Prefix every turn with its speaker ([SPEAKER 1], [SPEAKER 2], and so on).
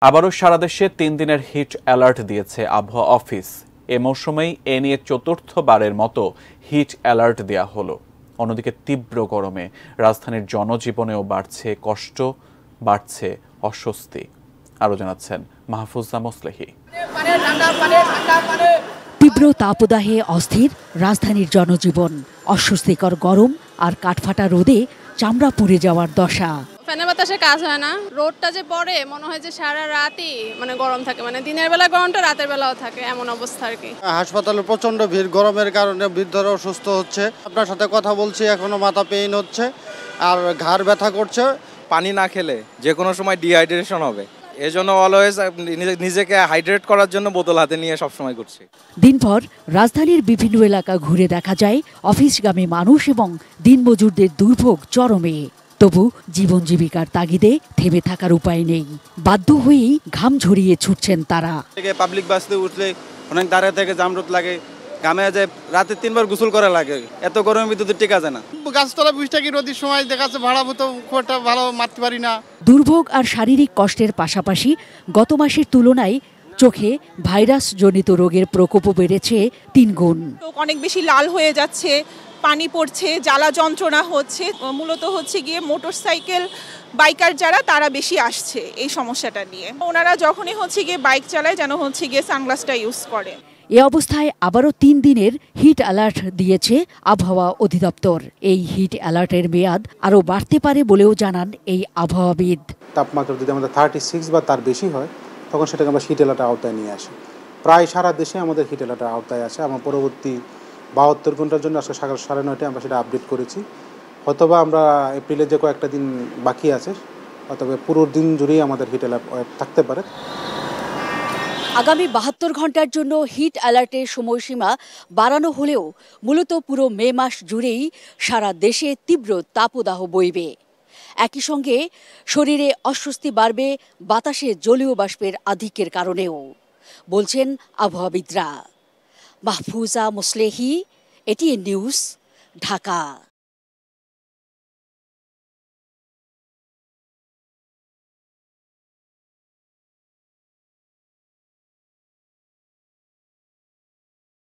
[SPEAKER 1] আবারও সারা দেশে ৩ দিনের হিট অ্যালার্ট দিয়েছে আবহাওয়া অফিস। এ মৌসুমেই এ নিয়ে চতুর্থবারের মতো হিট অ্যালার্ট দেওয়া হলো। অন্যদিকে তীব্র গরমে রাজধানীর জনজীবনেও বাড়ছে কষ্ট, বাড়ছে অস্বস্তি। আরও জানাচ্ছেন মাহফুজা মোসলেহি।
[SPEAKER 2] তীব্র তাপদাহে অস্থির রাজধানীর জনজীবন। অস্বস্তিকর গরম আর কাঠফাটা রোদে চামড়া পুড়ে যাওয়ার দশা।
[SPEAKER 3] ফ্যানের বাতাসে কাজ হয় না। রোদটা যে পড়ে মনে হয় যে সারা রাতই গরম থাকে, দিনের বেলা গরমটা রাতের বেলাও থাকে, এমন অবস্থা আর কি।
[SPEAKER 4] হাসপাতালে প্রচন্ড ভিড়, গরমের কারণে বৃদ্ধরা অসুস্থ হচ্ছে। আপনার সাথে কথা বলছি, এখনো মাথা পেইন হচ্ছে আর ঘাড় ব্যথা করছে।
[SPEAKER 5] পানি না খেলে যে কোনো সময় ডিহাইড্রেশন হবে, এজন্য অলওয়েজ নিজেকে হাইড্রেট করার জন্য বোতল হাতে নিয়ে সবসময় করছি।
[SPEAKER 2] দিনভর রাজধানীর বিভিন্ন এলাকা ঘুরে দেখা যায় অফিসগামী মানুষ এবং দিনমজুরদের দুর্ভোগ চরমে। তবু জীবন জীবিকার তাগিদে থেমে থাকার উপায় নেই। বাধ্য হয়েই ঘাম ঝরিয়ে ছুটছেন তারা।
[SPEAKER 4] পাবলিক বাসে উঠলে অনেক দাঁড়িয়ে থেকে জামরুত লাগে, ঘামে যায়, রাতে 3 বার গোসল করা লাগে। এত গরমের ভিতরে টিকা যায় না। গাছতলা বৃষ্টি কি রোদের সময় দেখাচ্ছে ভাড়া মতো খুব একটা ভালো মারতে পারি না।
[SPEAKER 2] দুর্ভোগ আর শারীরিক কষ্টের পাশাপাশি গত মাসের তুলনায় চোখে ভাইরাস জনিত রোগের প্রকোপও বেড়েছে 3 গুণ।
[SPEAKER 6] অনেক বেশি লাল হয়ে যাচ্ছে, পানি পড়ছে, জ্বালা যন্ত্রণা হচ্ছে। মূলত হচ্ছে গিয়ে মোটরসাইকেল বাইকার যারা তারা বেশি আসছে এই সমস্যাটা নিয়ে। ওনারা যখনই হচ্ছে গিয়ে বাইক চালায় যেন হচ্ছে গিয়ে সানগ্লাসটা ইউজ করে।
[SPEAKER 2] এ অবস্থায় আবারও 3 দিনের হিট অ্যালার্ট দিয়েছে আবহাওয়া অধিদপ্তর। এই হিট অ্যালার্টের মেয়াদ আরও বাড়তে পারে বলেও জানান এই আবহাওয়াবিদ।
[SPEAKER 7] তাপমাত্রা যদি আমাদের 36 বা তার বেশি হয় তখন সেটাকে আমরা হিট অ্যালার্টের আওতায় নিয়ে আসি। প্রায় সারা দেশে আমাদের হিট অ্যালার্টের আওতায় আছে। আমার পরবর্তী 72 ঘন্টার জন্য আজকে সকাল 9:30টায় আমরা সেটা আপডেট করেছি। হয়তোবা আমরা এপ্রিলের যে কয়েকটা দিন বাকি আছে, অথবা পুরো দিন জুড়েই আমাদের হিট অ্যালার্ট থাকতে পারে।
[SPEAKER 2] আগামী 72 ঘন্টার জন্য হিট অ্যালার্টের সময়সীমা বাড়ানো হলেও মূলত পুরো মে মাস জুড়েই সারা দেশে তীব্র তাপদাহ বইবে। একই সঙ্গে শরীরে অস্বস্তি বাড়বে বাতাসে জলীয় বাষ্পের আধিক্যের কারণেও, বলছেন আবহাওয়াবিদরা। Mahfuza Moslehi, ATN news, Dhaka.